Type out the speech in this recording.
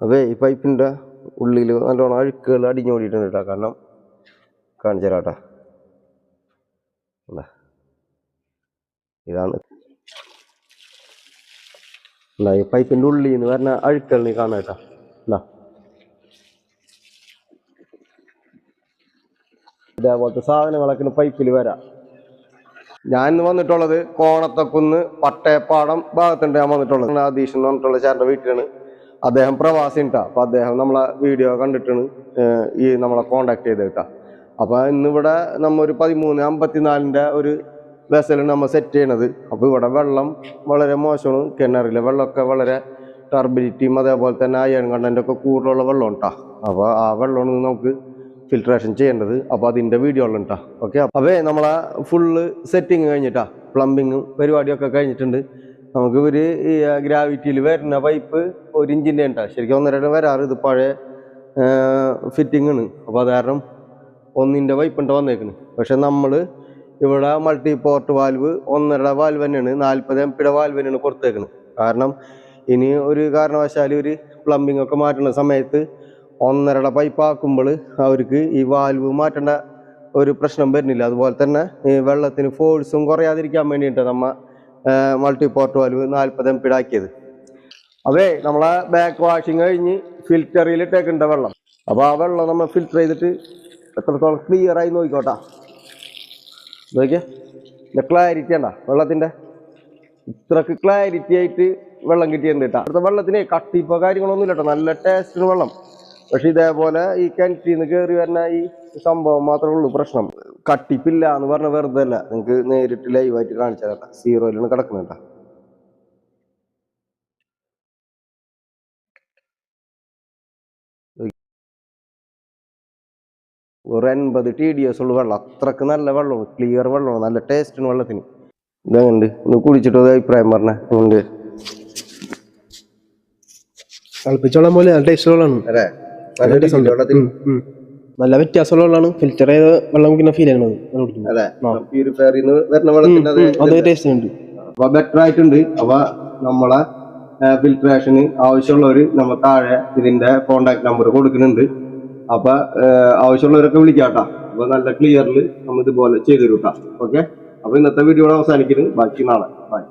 അതെ ഈ പൈപ്പിൻ്റെ ഉള്ളിൽ നല്ലോണം അഴുക്കുകൾ അടിഞ്ഞോടിയിട്ടുണ്ട് കേട്ടോ. കാരണം കാണിച്ചു തരാം കേട്ടോ. ഇതാണ് ഈ പൈപ്പിൻ്റെ ഉള്ളിൽ നിന്ന് വരുന്ന അഴുക്കുകൾ നീ കാണാം കേട്ടോ. ഇതേപോലത്തെ സാധനങ്ങളൊക്കെ പൈപ്പിൽ വരാം. ഞാൻ ഇന്ന് വന്നിട്ടുള്ളത് കോണത്തക്കുന്ന് പട്ടയപ്പാടം ഭാഗത്തുണ്ട് ഞാൻ വന്നിട്ടുള്ളത്. ആദീഷ് എന്ന് പറഞ്ഞിട്ടുള്ള ചേട്ടൻ്റെ വീട്ടിലാണ്. അദ്ദേഹം പ്രവാസി ഉണ്ടാ. അപ്പോൾ അദ്ദേഹം നമ്മളെ വീഡിയോ കണ്ടിട്ടാണ് ഈ നമ്മളെ കോണ്ടാക്ട് ചെയ്ത് കേട്ടോ. അപ്പോൾ ഇന്നിവിടെ നമ്മൾ ഒരു 13:54 ഒരു വെസലാണ് നമ്മൾ സെറ്റ് ചെയ്യണത്. അപ്പോൾ ഇവിടെ വെള്ളം വളരെ മോശമാണ്. കിണറിലെ വെള്ളമൊക്കെ വളരെ ടർബിലിറ്റിയും അതേപോലെ തന്നെ അയൺ കണ്ടൻ്റൊക്കെ കൂടുതലുള്ള വെള്ളം ഉണ്ടാ. അപ്പോൾ ആ വെള്ളമാണ് നമുക്ക് ഫിൽട്രേഷൻ ചെയ്യേണ്ടത്. അപ്പോൾ അതിൻ്റെ വീഡിയോ ഉള്ള കേട്ടോ. ഓക്കെ, അപ്പോൾ നമ്മളെ ഫുള്ള് സെറ്റിങ് കഴിഞ്ഞിട്ടാ, പ്ലംബിങ്ങും പരിപാടിയൊക്കെ കഴിഞ്ഞിട്ടുണ്ട്. നമുക്ക് ഒരു ഗ്രാവിറ്റിയിൽ വരുന്ന പൈപ്പ് 1 ഇഞ്ചിൻ്റെ ഉണ്ടാ, ശരിക്കും 1.5 വരാറ്. ഇത് പഴയ ഫിറ്റിംഗ് ആണ്. അപ്പോൾ അത് കാരണം 1 പൈപ്പ് ഉണ്ട് വന്നേക്കുന്നത്. പക്ഷെ നമ്മൾ ഇവിടെ മൾട്ടി പോർട്ട് വാൽവ് 1.5 വാൽവ് തന്നെയാണ്, 40 MP വാൽവ് തന്നെയാണ് കൊടുത്തേക്കുന്നത്. കാരണം ഇനി ഒരു കാരണവശാൽ ഒരു പ്ലംബിംഗ് ഒക്കെ മാറ്റുന്ന സമയത്ത് 1.5 പൈപ്പ് ആക്കുമ്പോൾ അവർക്ക് ഈ വാൽവ് മാറ്റേണ്ട ഒരു പ്രശ്നം വരുന്നില്ല. അതുപോലെ തന്നെ ഈ വെള്ളത്തിന് ഫോഴ്സും കുറയാതിരിക്കാൻ വേണ്ടിയിട്ട് നമ്മൾ മൾട്ടി പോർട്ട് വാൽവ് 40 MP ആക്കിയത്. അതെ നമ്മളെ ബാക്ക് വാഷിങ് കഴിഞ്ഞ് ഫിൽറ്ററിൽ ഇട്ടേക്കേണ്ട വെള്ളം. അപ്പോൾ ആ വെള്ളം നമ്മൾ ഫിൽറ്റർ ചെയ്തിട്ട് എത്രത്തോളം ക്ലിയർ ആയി നോക്കിക്കോട്ടാ. നോക്കിയാ ഇതിൻ്റെ ക്ലാരിറ്റി ഉണ്ടോ വെള്ളത്തിൻ്റെ? ഇത്രക്ക് ക്ലാരിറ്റി ആയിട്ട് വെള്ളം കിട്ടിയിട്ടുണ്ട് കേട്ടോ. അടുത്ത വെള്ളത്തിന് കട്ടിപ്പോ കാര്യങ്ങളൊന്നും ഇല്ല കേട്ടോ. നല്ല ടേസ്റ്റിന് വെള്ളം. പക്ഷെ ഇതേപോലെ ഈ കിണറ്റിൽ നിന്ന് കയറി വരുന്ന ഈ സംഭവം മാത്രമേ ഉള്ളൂ പ്രശ്നം. കട്ടിപ്പില്ല എന്ന് പറഞ്ഞ വെറുതെ അല്ല, നിങ്ങൾക്ക് നേരിട്ട് ലൈവായിട്ട് കാണിച്ചാൽ കേട്ടോ. 0-ലാണ് കിടക്കുന്നത് കേട്ടോ. ഒരു 80 TDS ഉള്ള വെള്ളം. അത്രക്ക് നല്ല വെള്ളമാണ്, ക്ലിയർ വെള്ളമാണ്, നല്ല ടേസ്റ്റിന് വെള്ളത്തിന്. ഇതങ്ങണ്ട് ഒന്ന് കുടിച്ചിട്ട് അഭിപ്രായം പറഞ്ഞ കളിപ്പിച്ചോളം പോലെ നല്ല ടേസ്റ്റ് വെള്ളമാണ്. നല്ല വ്യത്യാസമുള്ള വെള്ളമാണ്. ഫിൽറ്റർ ചെയ്ത വെള്ളം കുടിക്കുന്ന ഫീൽ ആണ് ബെറ്റർ ആയിട്ടുണ്ട്. അപ്പൊ നമ്മളെ ഫിൽട്രേഷന് ആവശ്യമുള്ളവര് നമ്മൾ താഴെ ഇതിന്റെ കോണ്ടാക്ട് നമ്പർ കൊടുക്കുന്നുണ്ട്. അപ്പൊ ആവശ്യമുള്ളവരൊക്കെ വിളിക്കാട്ടാ. അപ്പൊ നല്ല ക്ലിയറിൽ നമ്മൾ ഇതുപോലെ ചെയ്തു തരൂട്ടാ. ഓക്കെ, അപ്പൊ ഇന്നത്തെ വീഡിയോ അവസാനിക്കുന്നത്. ബാക്കി നാളെ. ബൈ.